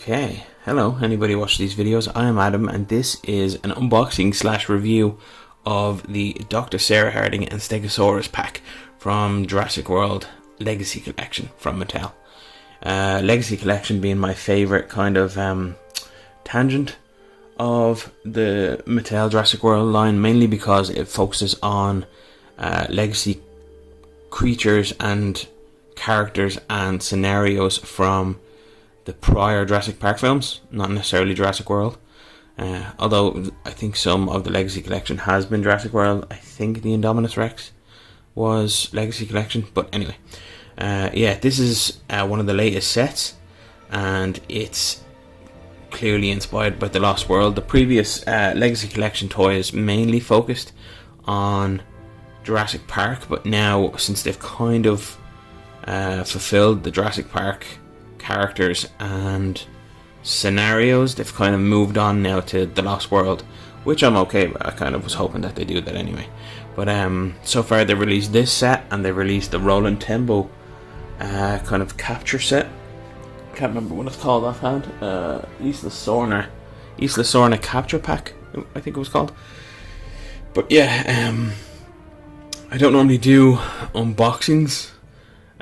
Okay, hello, anybody watch these videos? I am Adam, and this is an unboxing / review of the Dr. Sarah Harding and Stegosaurus pack from Jurassic World Legacy Collection from Mattel. Legacy Collection being my favourite kind of tangent of the Mattel Jurassic World line, mainly because it focuses on legacy creatures and characters and scenarios from the prior Jurassic Park films, not necessarily Jurassic World. Although I think some of the Legacy Collection has been Jurassic World. I think the Indominus Rex was Legacy Collection, but anyway. This is one of the latest sets, and it's clearly inspired by The Lost World. The previous Legacy Collection toys mainly focused on Jurassic Park, but now, since they've kind of fulfilled the Jurassic Park characters and scenarios, they've kind of moved on now to The Lost World, which I'm okay with. I kind of was hoping that they do that anyway. But so far they released this set, and they released the Roland Tembo kind of capture set. Can't remember what it's called offhand. Isla Sorna capture pack, I think it was called. But yeah, I don't normally do unboxings,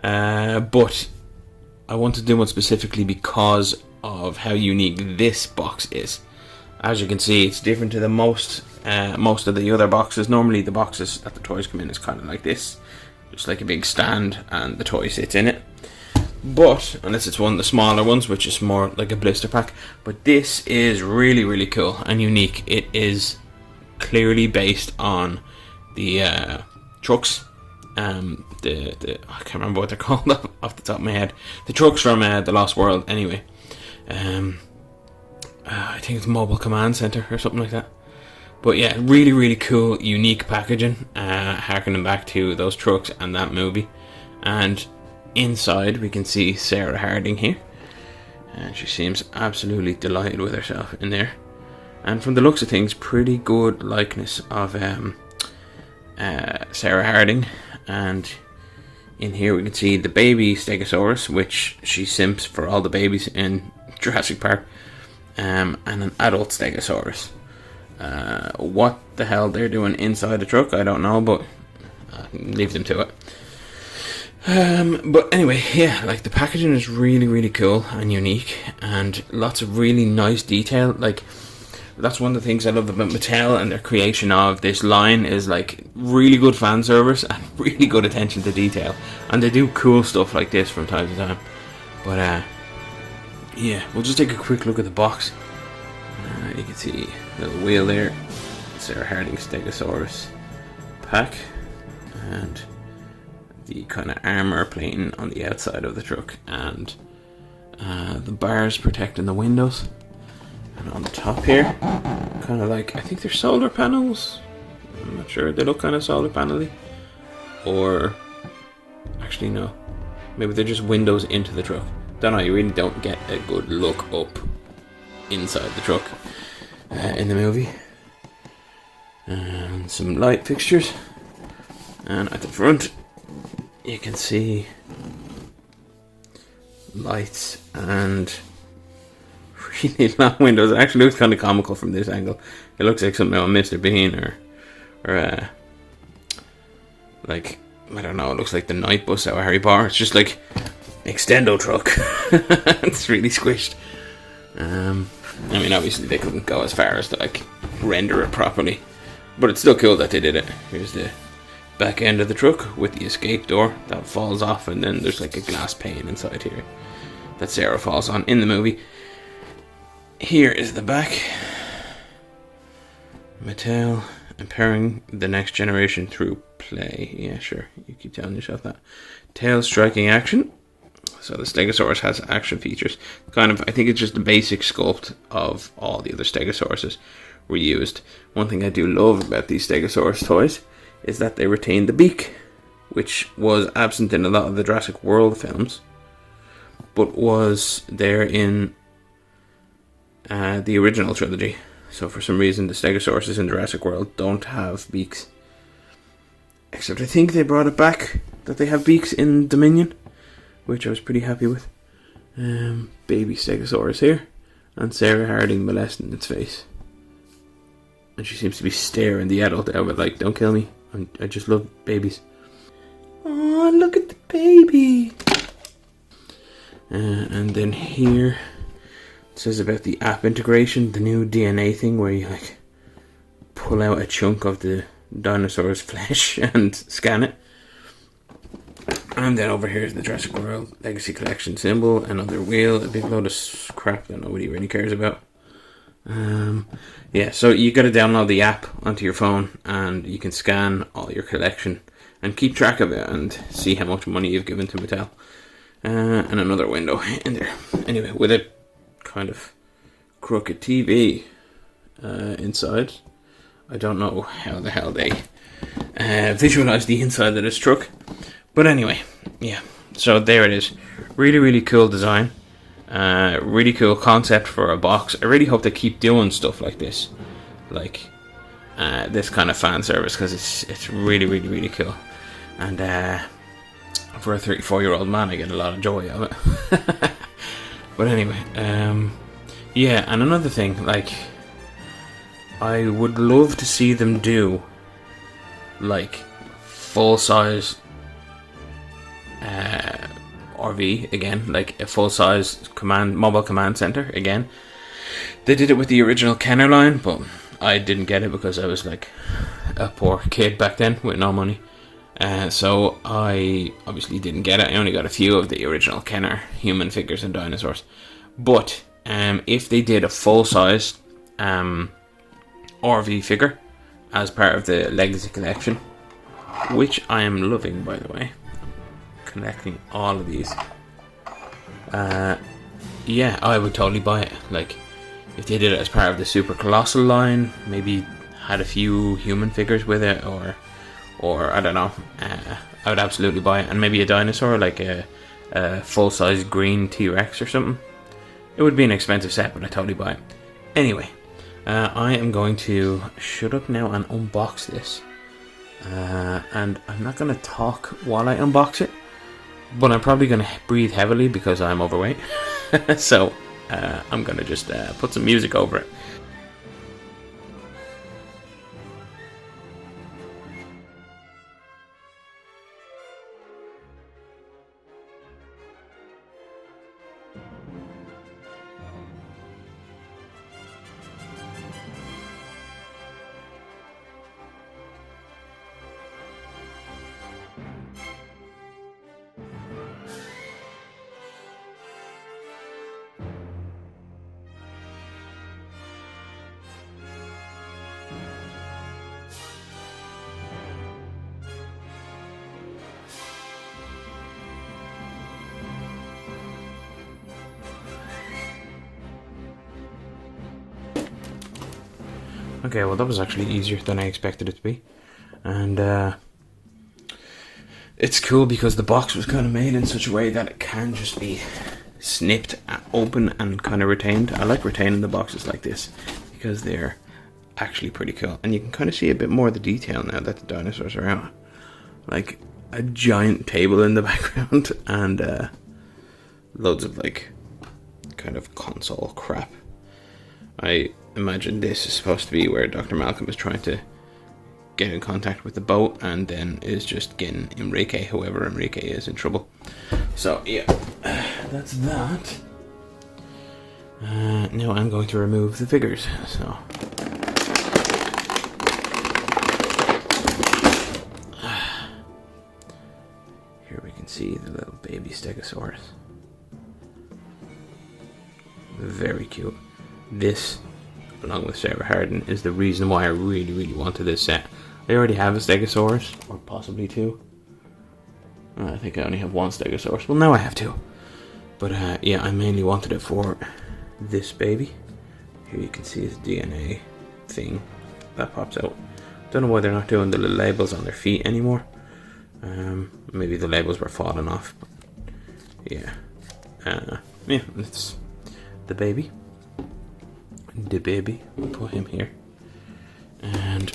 but I want to do one specifically because of how unique this box is. As you can see, it's different to the most of the other boxes. Normally the boxes that the toys come in is kind of like this, just like a big stand and the toy sits in it. But unless it's one of the smaller ones, which is more like a blister pack. But this is really, really cool and unique. It is clearly based on the trucks. I can't remember what they're called off the top of my head. The trucks from The Lost World, anyway. I think it's Mobile Command Center or something like that. But yeah, really, really cool, unique packaging, harkening back to those trucks and that movie. And inside we can see Sarah Harding here, and she seems absolutely delighted with herself in there. And from the looks of things, pretty good likeness of Sarah Harding. And in here we can see the baby Stegosaurus, which she simps for all the babies in Jurassic Park, and an adult Stegosaurus. What the hell they're doing inside the truck, I don't know, but leave them to it. But anyway, yeah, like the packaging is really, really cool and unique, and lots of really nice detail. Like, that's one of the things I love about Mattel and their creation of this line, is like really good fan service and really good attention to detail. And they do cool stuff like this from time to time. But yeah, we'll just take a quick look at the box. You can see a little wheel there, Sarah Harding Stegosaurus pack, and the kind of armor plating on the outside of the truck, and the bars protecting the windows. And on the top here, kind of like, I think they're solar panels. I'm not sure. They look kind of solar panel-y. Or, actually no. Maybe they're just windows into the truck. Don't know, you really don't get a good look up inside the truck in the movie. And some light fixtures. And at the front, you can see lights and really long windows. It actually looks kind of comical from this angle. It looks like something on Mr. Bean or like, I don't know, it looks like the night bus out of Harry Potter. It's just like extendo truck. It's really squished. I mean, obviously they couldn't go as far as to like render it properly, but it's still cool that they did it. Here's the back end of the truck with the escape door that falls off, and then there's like a glass pane inside here that Sarah falls on in the movie. Here is the back. Mattel, empowering the next generation through play. Yeah, sure, you keep telling yourself that. Tail striking action. So the Stegosaurus has action features. Kind of, I think it's just the basic sculpt of all the other Stegosauruses reused. One thing I do love about these Stegosaurus toys is that they retain the beak, which was absent in a lot of the Jurassic World films, but was there in the original trilogy. So for some reason the Stegosauruses in Jurassic World don't have beaks. Except I think they brought it back that they have beaks in Dominion, which I was pretty happy with. Baby Stegosaurus here, and Sarah Harding molesting its face. And she seems to be staring the adult out with like, don't kill me, I just love babies. Oh, look at the baby. And then here it says about the app integration, the new DNA thing where you like pull out a chunk of the dinosaur's flesh and scan it. And then over here is the Jurassic World Legacy Collection symbol, another wheel, a big load of crap that nobody really cares about. Yeah, so you got to download the app onto your phone and you can scan all your collection and keep track of it and see how much money you've given to Mattel. And another window in there. Anyway, with a kind of crooked TV inside. I don't know how the hell they visualize the inside of this truck. But anyway, yeah. So there it is. Really, really cool design. Really cool concept for a box. I really hope they keep doing stuff like this. Like this kind of fan service, because it's really, really, really cool. And for a 34-year-old man, I get a lot of joy out of it. But anyway, yeah, and another thing, like, I would love to see them do, like, full-size RV again, like a full-size mobile command center again. They did it with the original Kenner line, but I didn't get it because I was like a poor kid back then with no money. So I obviously didn't get it. I only got a few of the original Kenner human figures and dinosaurs. But if they did a full-size RV figure as part of the Legacy Collection, which I am loving, by the way, collecting all of these, yeah, I would totally buy it. Like, if they did it as part of the Super Colossal line, maybe had a few human figures with it, or I don't know, I would absolutely buy it. And maybe a dinosaur, like a full-size green T-Rex or something. It would be an expensive set, but I'd totally buy it. Anyway, I am going to shut up now and unbox this. And I'm not going to talk while I unbox it, but I'm probably going to breathe heavily because I'm overweight. So I'm going to just put some music over it. Okay, well that was actually easier than I expected it to be. And it's cool because the box was kind of made in such a way that it can just be snipped open and kind of retained. I like retaining the boxes like this because they're actually pretty cool. And you can kind of see a bit more of the detail now that the dinosaurs are out. Like a giant table in the background and loads of like kind of console crap. I imagine this is supposed to be where Dr. Malcolm is trying to get in contact with the boat and then is just getting Enrique, whoever Enrique is, in trouble. So yeah, that's that. Now I'm going to remove the figures. So here we can see the little baby Stegosaurus. Very cute. This, along with Sarah Harding, is the reason why I really, really wanted this set. I already have a Stegosaurus, or possibly two. I think I only have one Stegosaurus. Well, now I have two. But yeah, I mainly wanted it for this baby. Here you can see his DNA thing that pops out. Don't know why they're not doing the little labels on their feet anymore. Maybe the labels were falling off. But yeah. Yeah, it's the baby. The baby, we'll put him here. And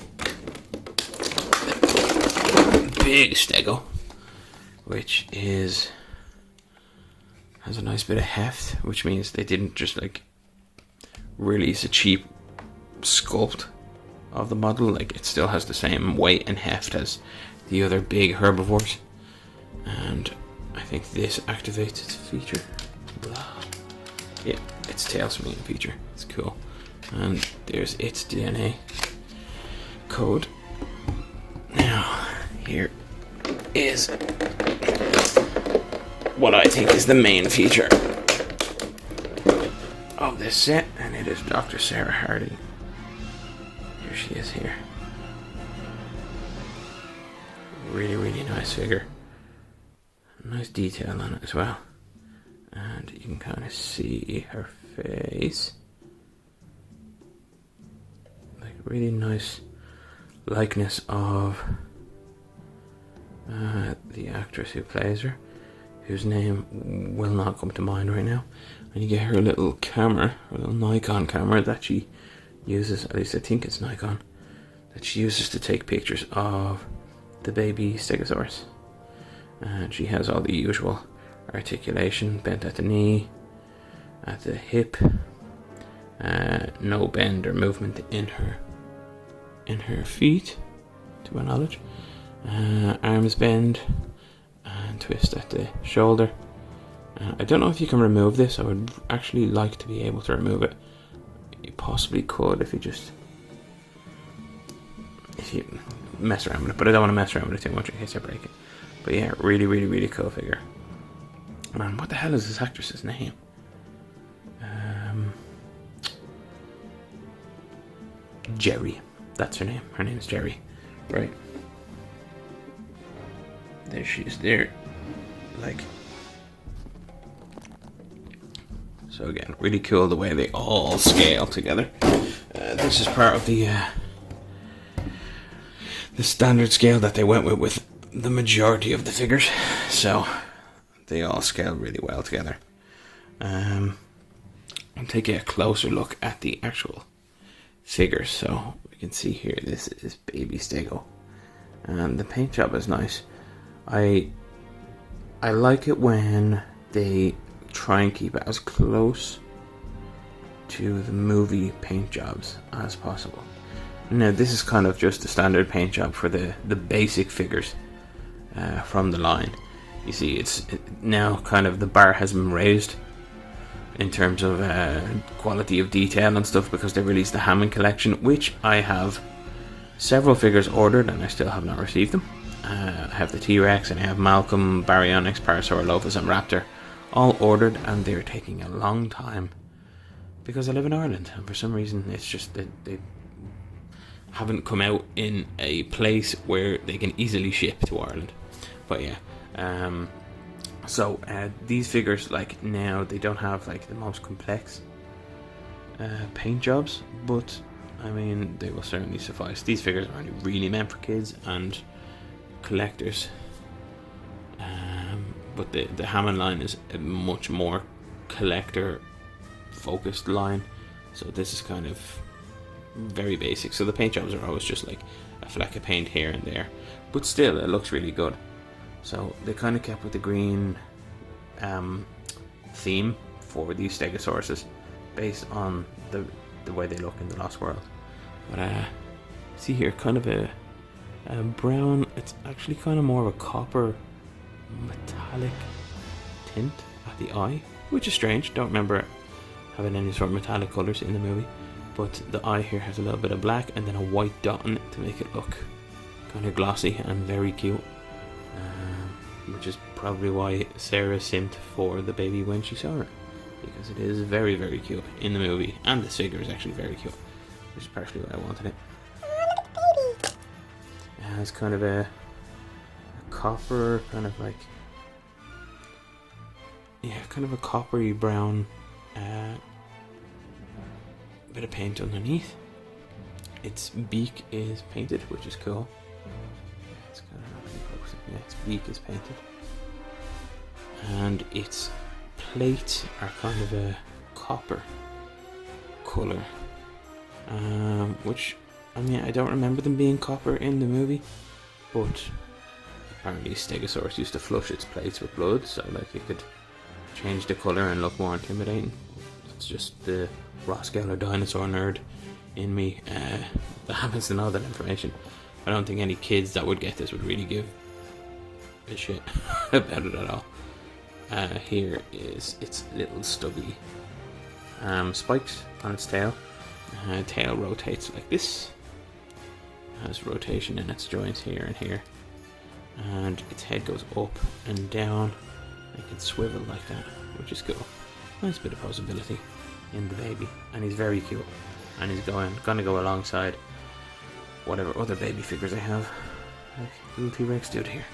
big Stego, which is Has a nice bit of heft, which means they didn't just like release a cheap sculpt of the model. Like, it still has the same weight and heft as the other big herbivores. And I think this activates its feature. Yeah, its tail swinging feature. It's cool. And there's its DNA code. Now, here is what I think is the main feature of this set, and it is Dr. Sarah Harding. Here she is here. Really, really nice figure. Nice detail on it as well. And you can kind of see her face. Like, really nice likeness of the actress who plays her, whose name will not come to mind right now. And you get her little camera, her little Nikon camera that she uses, at least I think it's Nikon, that she uses to take pictures of the baby Stegosaurus. And she has all the usual articulation, bent at the knee, at the hip, no bend or movement in her feet, to my knowledge. Arms bend and twist at the shoulder. I don't know if you can remove this. I would actually like to be able to remove it. You possibly could if you mess around with it, but I don't want to mess around with it too much in case I break it. But yeah, really, really, really cool figure. Man, what the hell is this actress's name? Jerry. That's her name. Her name is Jerry. Right. There she is there. Like. So again, really cool the way they all scale together. This is part of the standard scale that they went with the majority of the figures. So they all scale really well together. I'll take a closer look at the actual figures. So we can see here, this is baby Stego, and the paint job is nice. I like it when they try and keep it as close to the movie paint jobs as possible. Now this is kind of just the standard paint job for the basic figures from the line. You see, it's now kind of the bar has been raised in terms of quality of detail and stuff, because they released the Hammond collection, which I have several figures ordered and I still have not received them. I have the T-Rex and I have Malcolm, Baryonyx, Parasaurolophus and Raptor all ordered, and they're taking a long time because I live in Ireland, and for some reason it's just that they haven't come out in a place where they can easily ship to Ireland. But yeah, so these figures, like, now they don't have like the most complex paint jobs, but I mean they will certainly suffice. These figures are only really meant for kids and collectors, but the Hammond line is a much more collector focused line, so this is kind of very basic. So the paint jobs are always just like a fleck of paint here and there, but still it looks really good. So they kind of kept with the green theme for these Stegosauruses based on the way they look in the Lost World. But see here, kind of a brown, it's actually kind of more of a copper metallic tint at the eye, which is strange. Don't remember having any sort of metallic colours in the movie, but the eye here has a little bit of black and then a white dot on it to make it look kind of glossy and very cute, which is probably why Sarah simped for the baby when she saw her, because it is very, very cute in the movie, and this figure is actually very cute, which is partially why I wanted it. It has kind of a copper, kind of like, yeah, kind of a coppery brown bit of paint underneath. Its beak is painted, which is cool. It's kind of, yeah, its beak is painted, and its plates are kind of a copper colour, which, I mean, I don't remember them being copper in the movie, but apparently Stegosaurus used to flush its plates with blood, so like it could change the colour and look more intimidating. It's just the Rossgeller dinosaur nerd in me that happens to know that information. I don't think any kids that would get this would really give a shit about it at all. Here is its little stubby spikes on its tail. Tail rotates like this. It has rotation in its joints here and here. And its head goes up and down. It can swivel like that, which is cool. Nice bit of posability in the baby. And he's very cute. And he's gonna go alongside whatever other baby figures I have. Like little T-Rex dude here.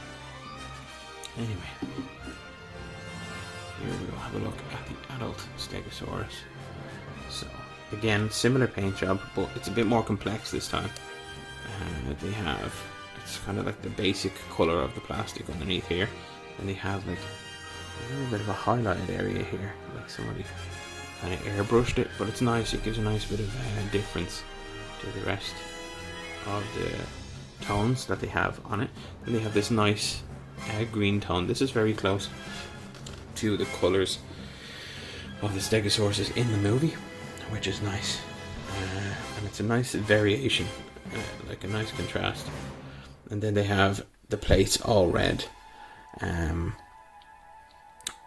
Anyway. Here we go, have a look at the adult Stegosaurus. So, again, similar paint job, but it's a bit more complex this time. They have, it's kind of like the basic colour of the plastic underneath here. And they have like a little bit of a highlighted area here, like somebody kind of airbrushed it, but it's nice, it gives a nice bit of difference to the rest of the tones that they have on it. And they have this nice green tone. This is very close to the colours of the Stegosaurus in the movie, which is nice. And it's a nice variation, like a nice contrast. And then they have the plates all red,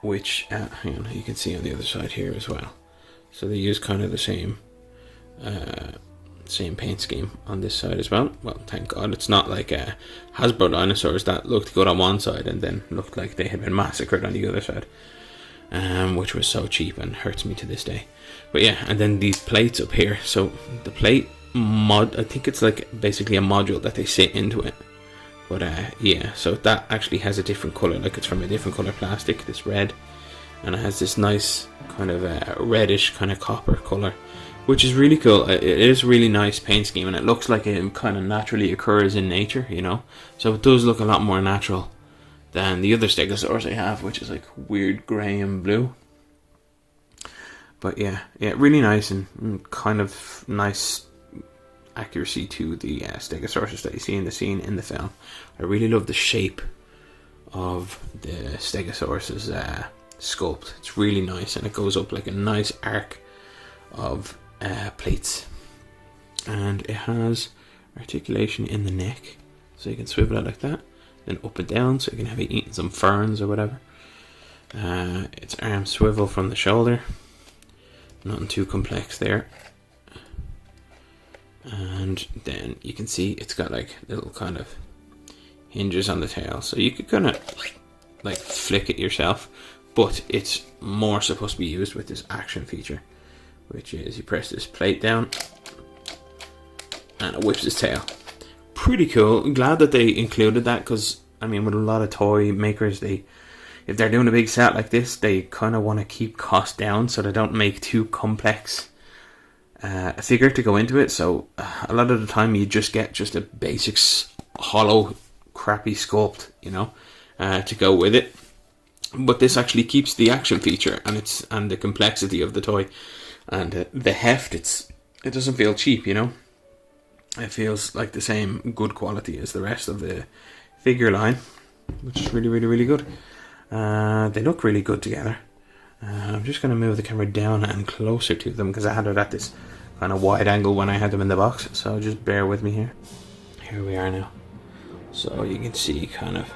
which hang on, you can see on the other side here as well. So they use kind of the same paint scheme on this side as well. Well, thank God it's not like Hasbro dinosaurs that looked good on one side and then looked like they had been massacred on the other side, which was so cheap and hurts me to this day. But yeah, and then these plates up here. So the plate mod, I think it's like basically a module that they sit into it. But yeah, so that actually has a different colour, like it's from a different colour plastic, this red, and it has this nice kind of reddish kind of copper colour, which is really cool. It is really nice paint scheme, and it looks like it kind of naturally occurs in nature, you know. So it does look a lot more natural than the other Stegosaurus I have, which is like weird grey and blue. But yeah, really nice and kind of nice accuracy to the Stegosaurus that you see in the scene in the film. I really love the shape of the Stegosaurus's sculpt. It's really nice, and it goes up like a nice arc of plates, and it has articulation in the neck, so you can swivel it like that, then up and down, so you can have it eating some ferns or whatever. Its arms swivel from the shoulder, nothing too complex there. And then you can see it's got like little kind of hinges on the tail, so you could kind of like flick it yourself, but it's more supposed to be used with this action feature, which is you press this plate down and it whips its tail. Pretty cool. I'm glad that they included that, because I mean, with a lot of toy makers, if they're doing a big set like this, they kind of want to keep cost down, so they don't make too complex a figure to go into it. So a lot of the time you just get just a basic hollow crappy sculpt, you know, to go with it. But this actually keeps the action feature and the complexity of the toy and the heft. It doesn't feel cheap, you know. It feels like the same good quality as the rest of the figure line, which is really, really, really good. They look really good together. I'm just going to move the camera down and closer to them, because I had it at this kind of wide angle when I had them in the box, so just bear with me here. Here we are now. So you can see kind of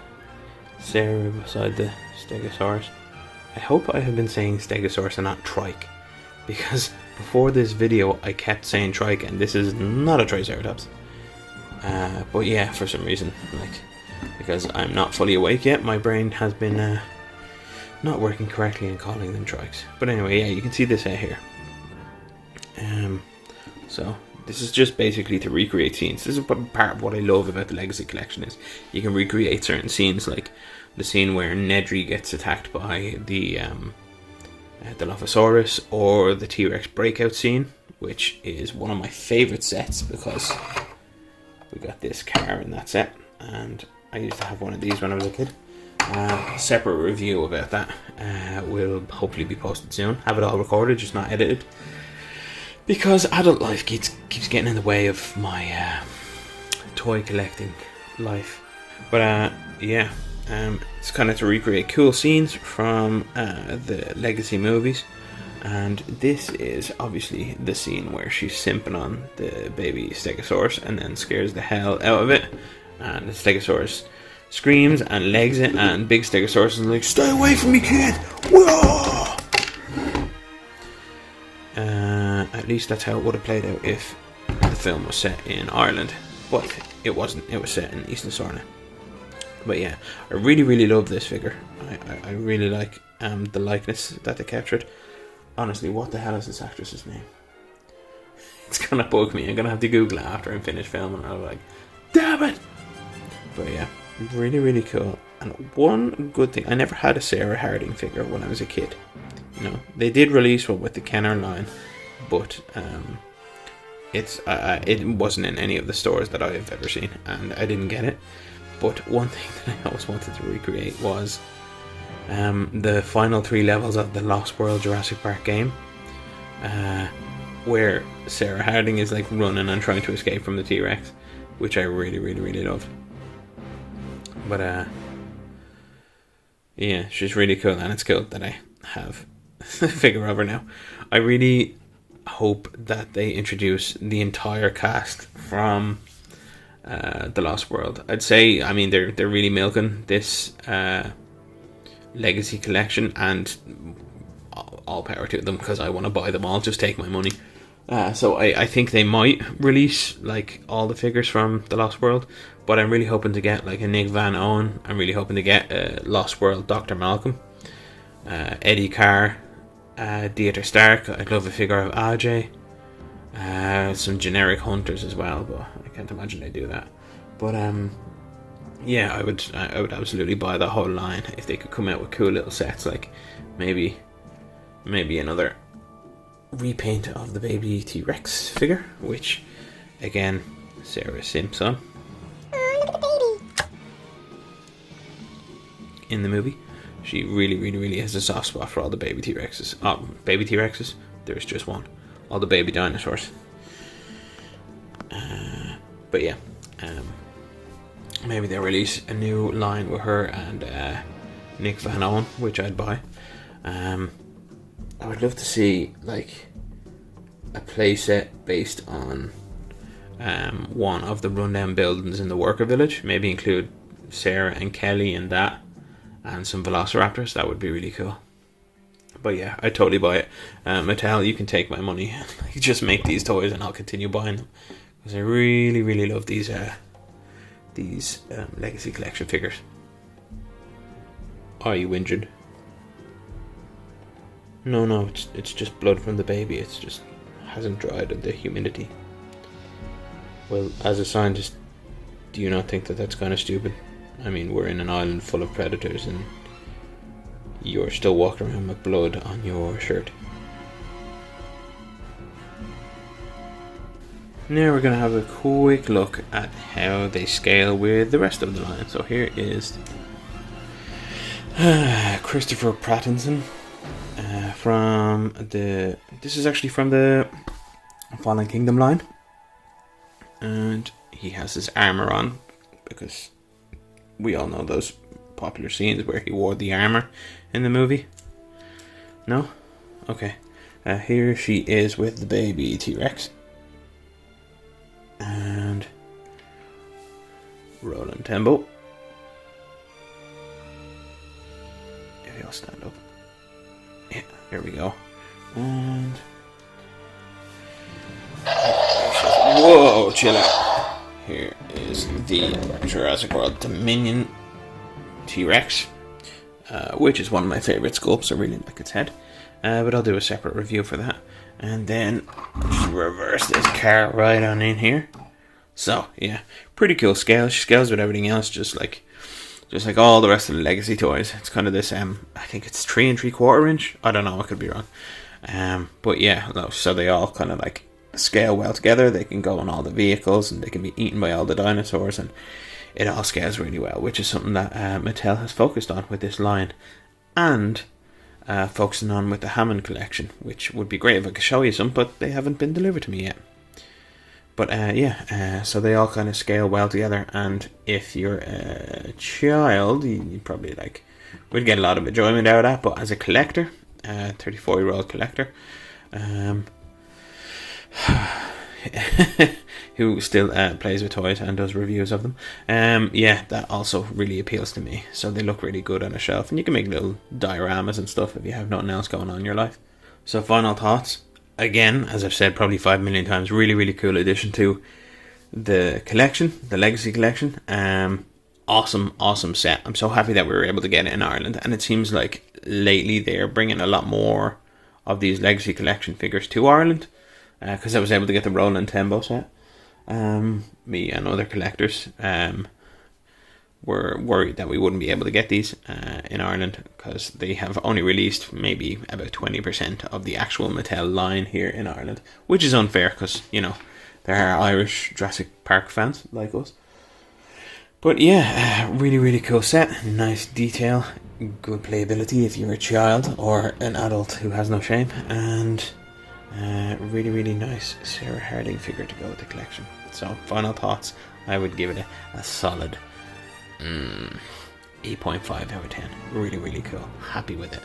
Sarah beside the Stegosaurus. I hope I have been saying Stegosaurus and not trike, because before this video I kept saying trike, and this is not a Triceratops. But yeah, for some reason, like, because I'm not fully awake yet, my brain has been not working correctly and calling them trikes. But anyway, yeah, you can see this here. So this is just basically to recreate scenes. This is part of what I love about the Legacy Collection, is you can recreate certain scenes, like the scene where Nedry gets attacked by the Dilophosaurus, or the T-Rex breakout scene, which is one of my favourite sets, because we got this car in that set, and I used to have one of these when I was a kid. Separate review about that will hopefully be posted soon. Have it all recorded, just not edited, because adult life keeps getting in the way of my toy collecting life. But yeah, It's kind of to recreate cool scenes from the Legacy movies. And this is obviously the scene where she's simping on the baby Stegosaurus and then scares the hell out of it. And the Stegosaurus screams and legs it, and big Stegosaurus is like, "Stay away from me, kid!" Whoa! At least that's how it would have played out if the film was set in Ireland. But it wasn't. It was set in East Sorna. But yeah, I really love this figure. I really like the likeness that they captured. Honestly, what the hell is this actress's name? It's gonna bug me. I'm gonna have to Google it after I'm finished filming. I'm like, damn it! But yeah, really cool. And one good thing, I never had a Sarah Harding figure when I was a kid. You know, they did release one with the Kenner line, but it wasn't in any of the stores that I've ever seen, and I didn't get it. But one thing that I always wanted to recreate was the final 3 levels of the Lost World Jurassic Park game, where Sarah Harding is like running and trying to escape from the T-Rex, which I really loved. But yeah, she's really cool, and it's cool that I have a figure of her now. I really hope that they introduce the entire cast from the Lost World. I'd say, I mean, they're really milking this Legacy collection, and all power to them, because I want to buy them all. Just take my money. So I think they might release like all the figures from the Lost World, but I'm really hoping to get like a Nick Van Owen. I'm really hoping to get a Lost World Dr. Malcolm, Eddie Carr, Dieter Stark. I'd love a figure of AJ, some generic hunters as well, but I can't imagine they do that. But yeah, I would absolutely buy the whole line if they could come out with cool little sets, like maybe another repaint of the baby T-Rex figure, which again, Sarah Simpson. Oh, look at the baby! In the movie, she really has a soft spot for all the baby T-Rexes. Baby T-Rexes, there's just one. All the baby dinosaurs. But yeah, maybe they'll release a new line with her and Nick Van Owen, which I'd buy. I would love to see like a playset based on one of the rundown buildings in the worker village. Maybe include Sarah and Kelly in that, and some velociraptors. That would be really cool. But yeah, I'd totally buy it. Mattel, you can take my money. Just make these toys and I'll continue buying them, because I really love these Legacy collection figures. Are you injured? No, it's just blood from the baby. It's just hasn't dried in the humidity. Well, as a scientist, do you not think that that's kind of stupid? I mean, we're in an island full of predators and you're still walking around with blood on your shirt. Now we're going to have a quick look at how they scale with the rest of the line. So here is Christopher Pattinson. This is actually from the Fallen Kingdom line, and he has his armor on because we all know those popular scenes where he wore the armor in the movie. No? Okay. Here she is with the baby T-Rex, and Roland Tembo. If you'll stand up. Yeah, here we go. And whoa, chill out. Here is the Jurassic World Dominion T-Rex, which is one of my favourite sculpts. I really like its head, but I'll do a separate review for that. And then just reverse this car right on in here. So yeah, pretty cool scale. She scales with everything else, just like all the rest of the Legacy toys. It's kind of this, I think it's 3 3/4 inch. I don't know, I could be wrong. But yeah, so they all kind of like scale well together. They can go on all the vehicles and they can be eaten by all the dinosaurs, and it all scales really well, which is something that Mattel has focused on with this line, and focusing on with the Hammond collection, which would be great if I could show you some, but they haven't been delivered to me yet. But yeah, so they all kind of scale well together, and if you're a child, you probably would get a lot of enjoyment out of that. But as a collector, 34-year-old collector, who still plays with toys and does reviews of them, yeah, that also really appeals to me. So they look really good on a shelf, and you can make little dioramas and stuff if you have nothing else going on in your life. So final thoughts. Again, as I've said probably 5 million times, really, really cool addition to the collection, the Legacy collection. Awesome set. I'm so happy that we were able to get it in Ireland, and it seems like lately they're bringing a lot more of these Legacy collection figures to Ireland, because I was able to get the Roland Tembo set. Me and other collectors were worried that we wouldn't be able to get these in Ireland, because they have only released maybe about 20% of the actual Mattel line here in Ireland, which is unfair because, you know, there are Irish Jurassic Park fans like us. But yeah, really, really cool set. Nice detail, good playability if you're a child or an adult who has no shame, and really, really nice Sarah Harding figure to go with the collection. So final thoughts, I would give it a solid 8.5 out of 10. Really, really cool. Happy with it.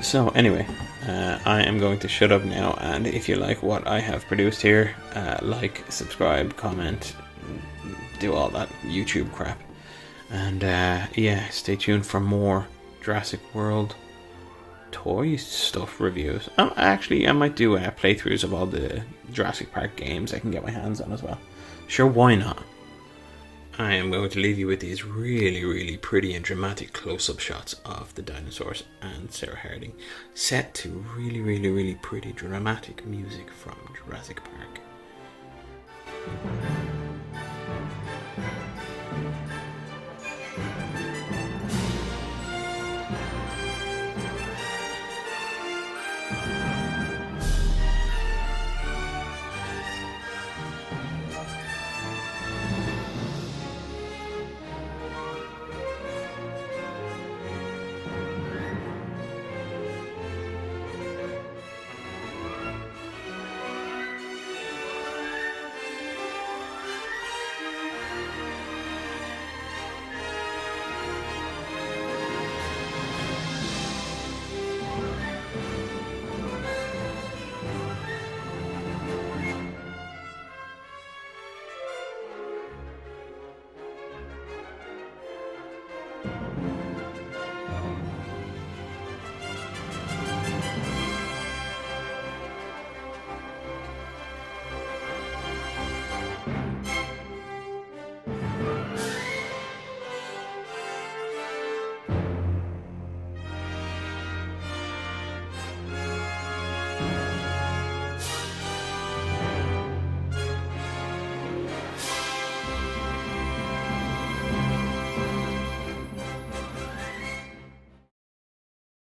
So anyway, I am going to shut up now, and if you like what I have produced here, like, subscribe, comment, do all that YouTube crap. And yeah, stay tuned for more Jurassic World toy stuff reviews. Actually, I might do playthroughs of all the Jurassic Park games I can get my hands on as well. Sure, why not? I am going to leave you with these really, really pretty and dramatic close-up shots of the dinosaurs and Sarah Harding, set to really, really, really pretty dramatic music from Jurassic Park.